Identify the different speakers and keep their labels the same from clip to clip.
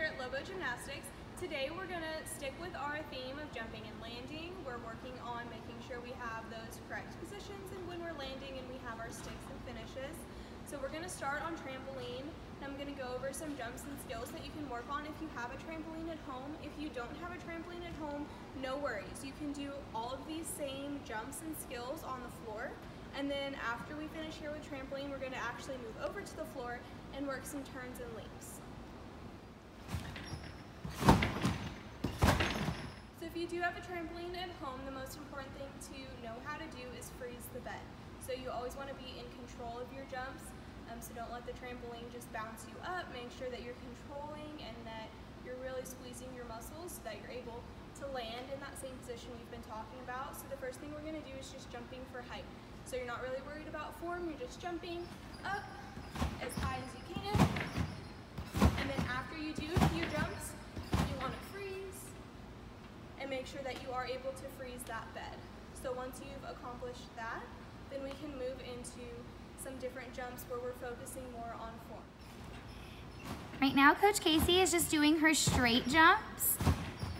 Speaker 1: here at Lobo Gymnastics. Today we're going to stick with our theme of jumping and landing. We're working on making sure we have those correct positions and when we're landing and we have our sticks and finishes. So we're going to start on trampoline, and I'm going to go over some jumps and skills that you can work on if you have a trampoline at home. If you don't have a trampoline at home, no worries. You can do all of these same jumps and skills on the floor. And then after we finish here with trampoline, we're going to actually move over to the floor and work some turns and leaps. So if you do have a trampoline at home, the most important thing to know how to do is freeze the bed. So you always want to be in control of your jumps, so don't let the trampoline just bounce you up. Make sure that you're controlling and that you're really squeezing your muscles so that you're able to land in that same position we've been talking about. So the first thing we're going to do is just jumping for height. So you're not really worried about form, you're just jumping up as high as you can. And then after you do a few jumps, you want to freeze and make sure that you are able to freeze that bed. So once you've accomplished that, then we can move into some different jumps where we're focusing more on form.
Speaker 2: Right now, Coach Casey is just doing her straight jumps.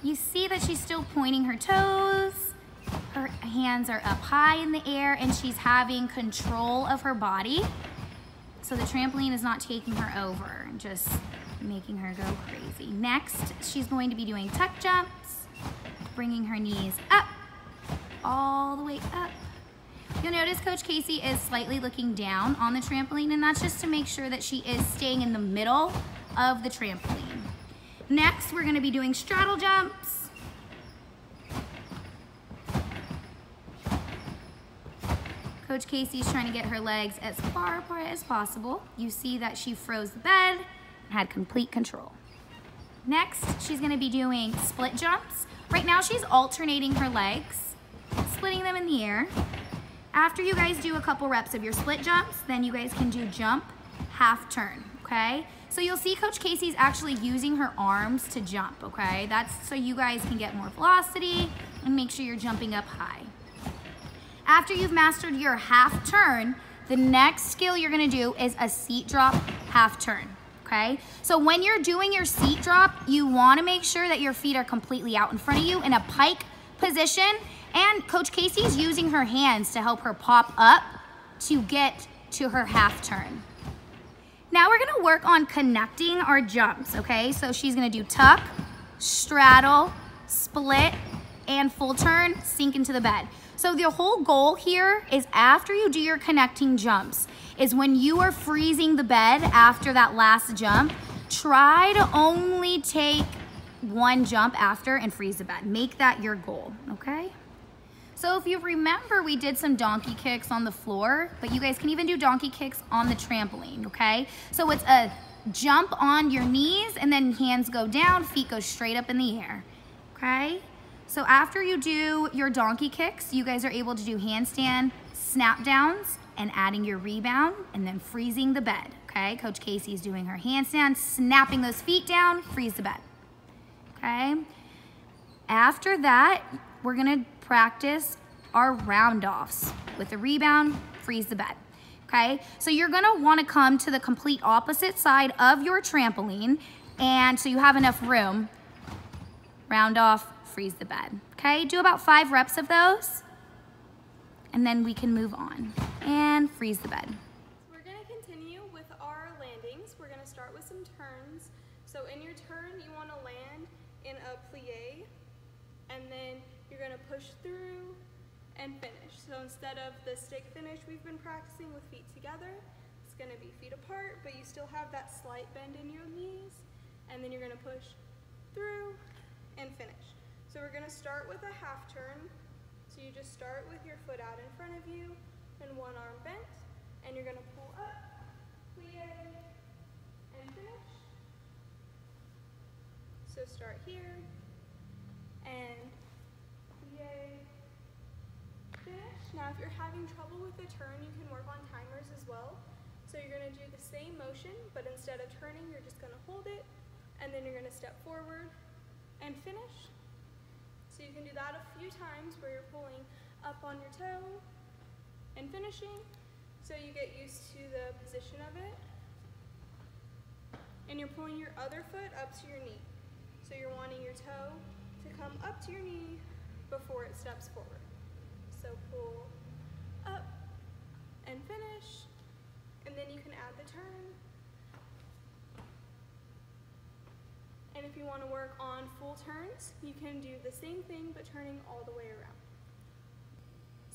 Speaker 2: You see that she's still pointing her toes. Her hands are up high in the air and she's having control of her body. So the trampoline is not taking her over, just making her go crazy. Next, she's going to be doing tuck jumps, bringing her knees up, all the way up. You'll notice Coach Casey is slightly looking down on the trampoline, and that's just to make sure that she is staying in the middle of the trampoline. Next, we're going to be doing straddle jumps. Coach Casey's trying to get her legs as far apart as possible. You see that she froze the bed and had complete control. Next, she's going to be doing split jumps. Right now, she's alternating her legs, splitting them in the air. After you guys do a couple reps of your split jumps, then you guys can do jump, half turn, okay? So you'll see Coach Casey's actually using her arms to jump, okay? That's so you guys can get more velocity and make sure you're jumping up high. After you've mastered your half turn, the next skill you're gonna do is a seat drop half turn, okay? So when you're doing your seat drop, you wanna make sure that your feet are completely out in front of you in a pike position. And Coach Casey's using her hands to help her pop up to get to her half turn. Now we're gonna work on connecting our jumps, okay? So she's gonna do tuck, straddle, split, and full turn, sink into the bed. So the whole goal here is after you do your connecting jumps, is when you are freezing the bed after that last jump, try to only take one jump after and freeze the bed. Make that your goal, okay? So if you remember, we did some donkey kicks on the floor, but you guys can even do donkey kicks on the trampoline, okay? So it's a jump on your knees and then hands go down, feet go straight up in the air, okay? So after you do your donkey kicks, you guys are able to do handstand, snap downs, and adding your rebound, and then freezing the bed, okay? Coach Casey's doing her handstand, snapping those feet down, freeze the bed, okay? After that, we're gonna practice our round offs with a rebound, freeze the bed, okay? So you're gonna wanna come to the complete opposite side of your trampoline, and so you have enough room, round off, freeze the bed, okay? Do about 5 reps of those, and then we can move on, and freeze the bed.
Speaker 1: We're gonna continue with our landings. We're gonna start with some turns. So in your turn, you wanna land in a plie, and then you're gonna push through and finish. So instead of the stick finish we've been practicing with feet together, it's gonna be feet apart, but you still have that slight bend in your knees, and then you're gonna push through and finish. So we're gonna start with a half turn. So you just start with your foot out in front of you and one arm bent, and you're gonna pull up, plie, and finish. So start here, and plie, finish. Now if you're having trouble with the turn, you can work on timers as well. So you're gonna do the same motion, but instead of turning, you're just gonna hold it, and then you're gonna step forward and finish. So you can do that a few times where you're pulling up on your toe and finishing, so you get used to the position of it. And you're pulling your other foot up to your knee. So you're wanting your toe to come up to your knee before it steps forward. So pull up and finish, and then you can add the turn. And if you want to work on full turns, you can do the same thing but turning all the way around.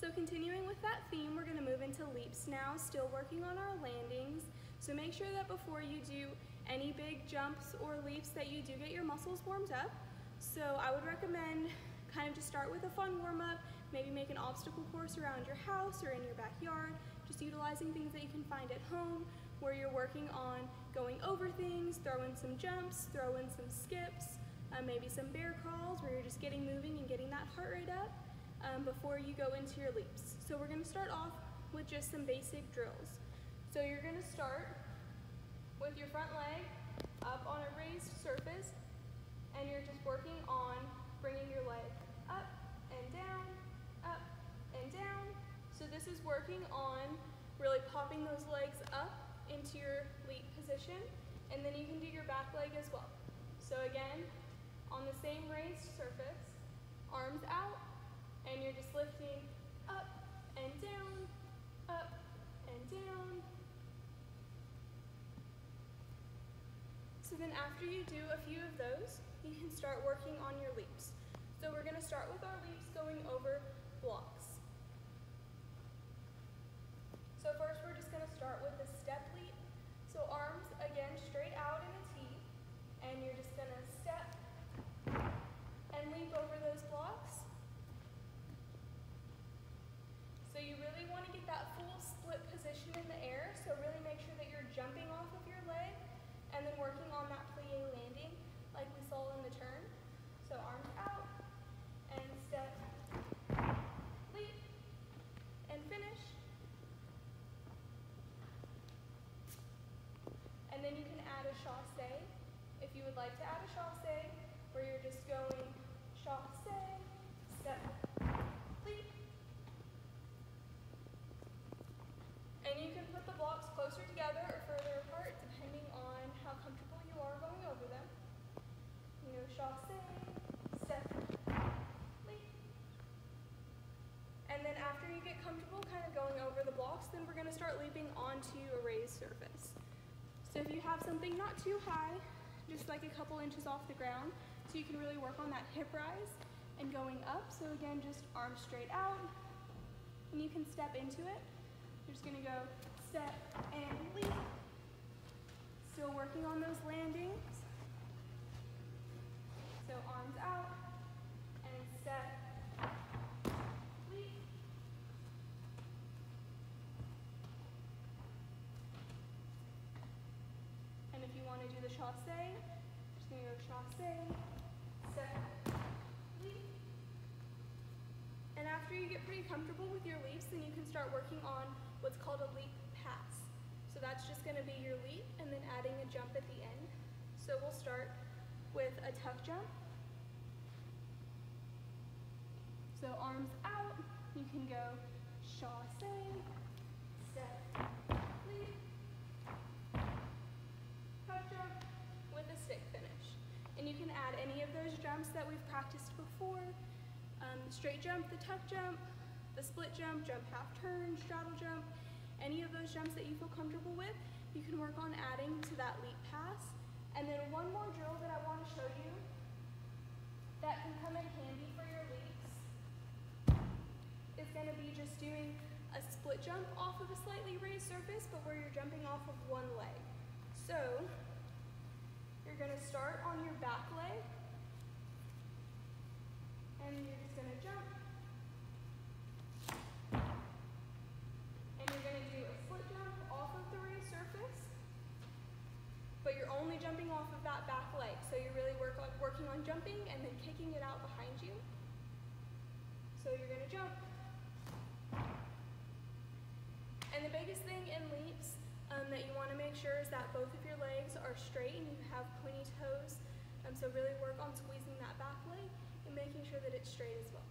Speaker 1: So continuing with that theme, we're going to move into leaps now, still working on our landings. So make sure that before you do any big jumps or leaps that you do get your muscles warmed up. So I would recommend kind of just start with a fun warm-up, maybe make an obstacle course around your house or in your backyard, just utilizing things that you can find at home where you're working on going over things, throw in some jumps, throw in some skips, maybe some bear crawls where you're just getting moving and getting that heart rate up before you go into your leaps. So we're going to start off with just some basic drills. So you're going to start with your front leg up on a raised surface, and you're just working on bringing your leg up and down, up and down. So this is working on really popping those legs up into your leap position, and then you can do your back leg as well. So again, on the same raised surface, arms out, and you're just lifting up and down, up and down. So then after you do a few of those, you can start working on your leaps. So we're going to start with our leaps going over blocks. So first we're just going to start with a step leap. So arms again straight out in a T, and you're just going to step and leap over those blocks. So you really want to get that full split position in the air, so really make sure that you're jumping off of your leg and then working on that plie landing like we saw in the turn. So arms out and step, leap, and finish. And then you can add a chassé if you would like to add a chassé, where you're just going chassé, step, leap. And you can put the blocks closer together or further apart depending on how comfortable you are going over them. You know, chassé, step, leap. And then after you get comfortable kind of going over the blocks, then we're going to start leaping onto a raised surface. So if you have something not too high, just like a couple inches off the ground, so you can really work on that hip rise and going up. So again, just arms straight out, and you can step into it. You're just going to go step and leap. Still working on those landings. So arms out and step, leap. And if you want to do the chassé, just going to go chassé, step, leap. And after you get pretty comfortable with your leaps, then you can start working on what's called a leap pass. So that's just going to be your leap and then adding a jump at the end. So we'll start with a tuck jump. So arms out, you can go chassé, step, leap, tuck jump with a stick finish. And you can add any of those jumps that we've practiced before. Straight jump, the tuck jump, the split jump, jump half turn, straddle jump, any of those jumps that you feel comfortable with, you can work on adding to that leap pass. And then one more drill that I want to show you that can come in handy for your leaps is going to be just doing a split jump off of a slightly raised surface, but where you're jumping off of one leg. So you're going to start on your back leg, and you're just going to jump. And you're going to do a split jump off of the raised surface, but you're only jumping off of that back leg. So you're really working on jumping and then kicking it out behind you. So you're going to jump. And the biggest thing in leaps that you want to make sure is that both of your legs are straight and you have pointy toes. So really work on squeezing that back leg and making sure that it's straight as well.